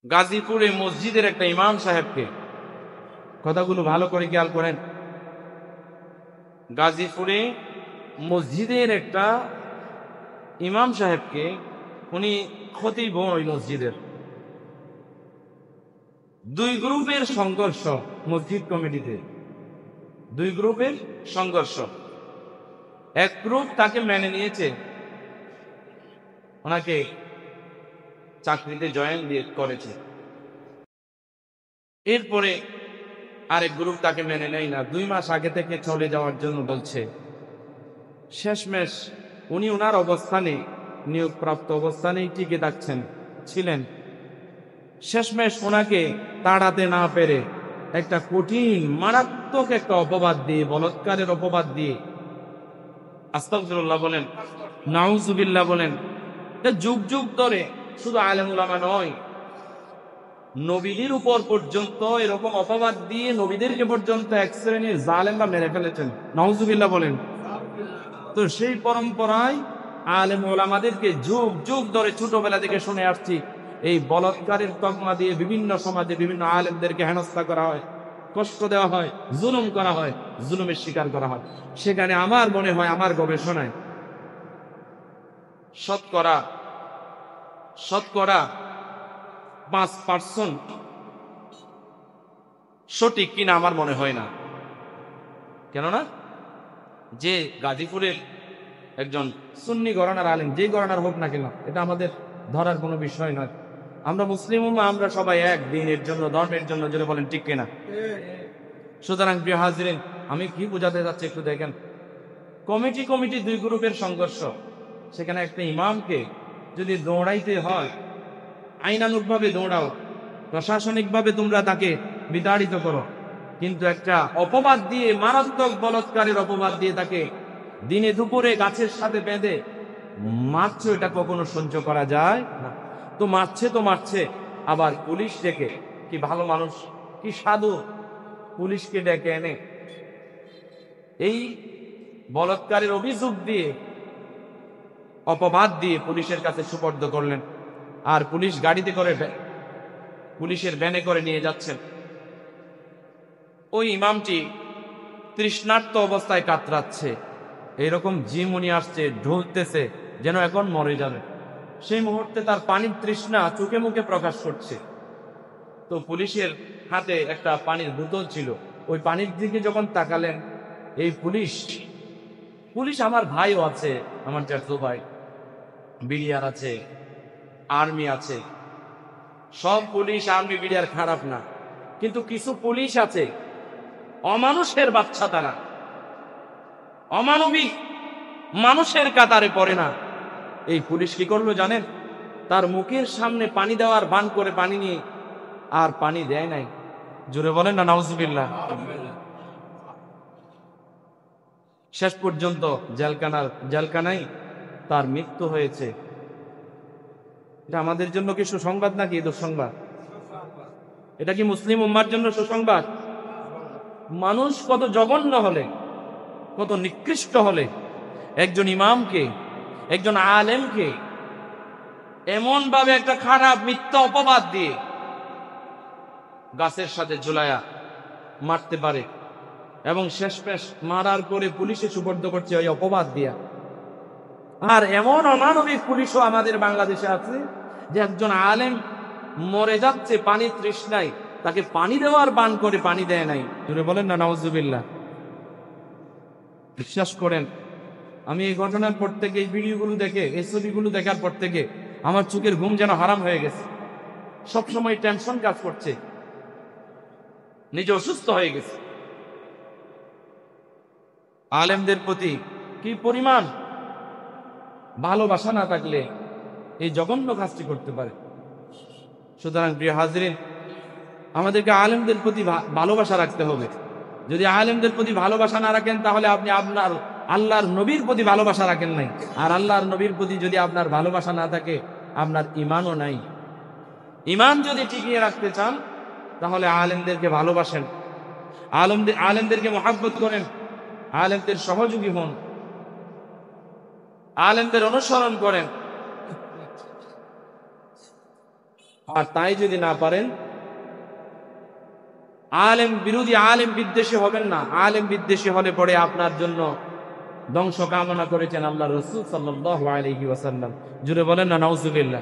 গাজীপুরে মসজিদের একটা ইমাম সাহেবকে, কথাগুলো ভালো করে খেয়াল করেন, গাজীপুরে মসজিদের একটা ইমাম সাহেবকে, উনি খতিব ওই মসজিদের, দুই গ্রুপের সংঘর্ষ মসজিদ কমিটিতে, দুই গ্রুপের সংঘর্ষ। এক গ্রুপ তাকে মেনে নিয়েছে, ওনাকে চাকরিতে জয়েন দিয়ে করেছে। এরপরে আরেক গ্রুপ তাকে মেনে নেয় না, 2 মাস আগে থেকে চলে যাওয়ার জন্য বলছে। শেষমেশ উনি ওনার অবস্থানে, নিয়োগপ্রাপ্ত অবস্থানেই টিকে থাকছেন ছিলেন। শেষমেশ ওনাকে তাড়াতে না পেরে একটা কঠিন মারাত্মক একটা অপবাদ দিয়ে, বলৎকারের অপবাদ দিয়ে, আস্তাগফিরুল্লাহ বলেন, নাউজুবিল্লাহ বলেন, যুগ যুগ ধরে শুধু আলেম উলামা নয়, নবীদের উপর পর্যন্ত এরকম অপবাদ দিয়ে নবীদেরকে পর্যন্ত এক শ্রেণীর জালেমরা মেরে ফেলেছেন, নাউজুবিল্লাহ বলেন। তো সেই পরম্পরায় আলেম ওলামাদেরকে যুগ যুগ ধরে ছোটবেলা থেকে শুনে আসছি, এই বলৎকারের তকমা দিয়ে বিভিন্ন সমাজে বিভিন্ন আলেমদেরকে হেনস্থা করা হয়, কষ্ট দেওয়া হয়, জুলুম করা হয়, জুলুমের শিকার করা হয়। সেখানে আমার মনে হয়, আমার গবেষণায় শতকরা 5% সঠিক কিনা আমার মনে হয় না। কেননা যে গাজীপুরের একজন সুন্নি ঘরানার আলেম, যে ঘরানার হোক না কেন, এটা আমাদের ধরার কোনো বিষয় নয়। আমরা মুসলিম উম্মাহ, আমরা সবাই এক, দিনের জন্য, ধর্মের জন্য, যদি বলেন ঠিক কিনা। সুতরাং প্রিয় হাজিরিন, আমি কি বোঝাতে যাচ্ছি একটু দেখেন। কমিটি দুই গ্রুপের সংঘর্ষ, সেখানে একটা ইমামকে যদি দৌড়াইতে হয়, আইনানুগভাবে দৌড়াও, প্রশাসনিকভাবে তোমরা তাকে বিতাড়িত করো, কিন্তু একটা অপবাদ দিয়ে, মারাত্মক বলৎকারের অপবাদ দিয়ে তাকে দিনে দুপুরে গাছের সাথে বেঁধে মারছো, এটা কখনো সহ্য করা যায় না। তো মারছে, আবার পুলিশ ডেকে, কি ভালো মানুষ, কি সাধু, পুলিশকে ডেকে এনে এই বলৎকারের অভিযোগ দিয়ে, অপবাদ দিয়ে পুলিশের কাছে সুপর্দ করলেন। আর পুলিশ গাড়িতে করে, পুলিশের ভ্যানে করে নিয়ে যাচ্ছেন। ওই ইমামটি তৃষ্ণার্ত অবস্থায় কাতরাচ্ছে, এইরকম জিমুনি আসছে, ঢুলতেছে, যেন এখন মরে যাবে। সেই মুহূর্তে তার পানির তৃষ্ণা চোখে মুখে প্রকাশ করছে। তো পুলিশের হাতে একটা পানির বোতল ছিল, ওই পানির দিকে যখন তাকালেন, এই পুলিশ আমার ভাইও আছে, আমার চাচা ভাই, বিডিআর আছে, আর্মি আছে। সব পুলিশ আর্মি বিডিআর খারাপ না, কিন্তু কিছু পুলিশ আছে অমানুষের বাচ্চা, তারা অমানবিক, মানুষের কাতারে পড়ে না। এই পুলিশ কি করলো জানেন? তার মুখের সামনে পানি দেওয়ার ভান করে পানি নিয়ে, আর পানি দেয় নাই। জোরে বলেন না নাউজুবিল্লাহ। শেষ পর্যন্ত জেলখানায় তার মৃত্যু হয়েছে। এটা আমাদের জন্য কি সুসংবাদ নাকি দুঃসংবাদ? এটা কি মুসলিম উম্মার জন্য সুসংবাদ? মানুষ কত জঘন্য হলে, কত নিকৃষ্ট হলে একজন ইমামকে, একজন আলেমকে এমন ভাবে একটা খারাপ মিথ্যা অপবাদ দিয়ে গাছের সাথে ঝুলায়া মারতে পারে, এবং শেষমেশ মারার পরে পুলিশে সুপর্দ করছে ওই অপবাদ দিয়া। আর এমন অমানবিক পুলিশও আমাদের বাংলাদেশে আছে, যে একজন আলেম মরে যাচ্ছে পানির তৃষ্ণায়, তাকে পানি দেওয়ার বান করে পানি দেয় নাই। জোরে বলেন না নাউজুবিল্লাহ। বিশ্বাস করেন, আমি এই ঘটনার পর থেকে, এই ভিডিওগুলো দেখে, এই ছবিগুলো দেখার পর থেকে আমার চোখের ঘুম যেন হারাম হয়ে গেছে। সবসময় টেনশন কাজ করছে, নিজে অসুস্থ হয়ে গেছে। আলেমদের প্রতি কি পরিমাণ ভালোবাসা না থাকলে এই জঘন্য কাজটি করতে পারে। সুতরাং প্রিয় হাজিরিন, আমাদেরকে আলেমদের প্রতি ভালোবাসা রাখতে হবে। যদি আলেমদের প্রতি ভালোবাসা না রাখেন, তাহলে আপনি আপনার আল্লাহর নবীর প্রতি ভালোবাসা রাখেন নাই। আর আল্লাহর নবীর প্রতি যদি আপনার ভালোবাসা না থাকে, আপনার ইমানও নাই। ইমান যদি টিকিয়ে রাখতে চান, তাহলে আলেমদেরকে ভালোবাসেন, আলেমদেরকে মহাব্বত করেন, আলেমদের সহযোগী হন, আলেমদের অনুসরণ করেন। আর তাই যদি না পারেন, আলেম বিরোধী, আলেম বিদ্বেষী হবেন না। আলেম বিদ্বেষী হলে পরে আপনার জন্য ধ্বংস কামনা করেছেন আল্লাহ রাসূল সাল্লাল্লাহু আলাইহি ওয়াসাল্লাম। জুড়ে বলেন না নাউজুবিল্লাহ।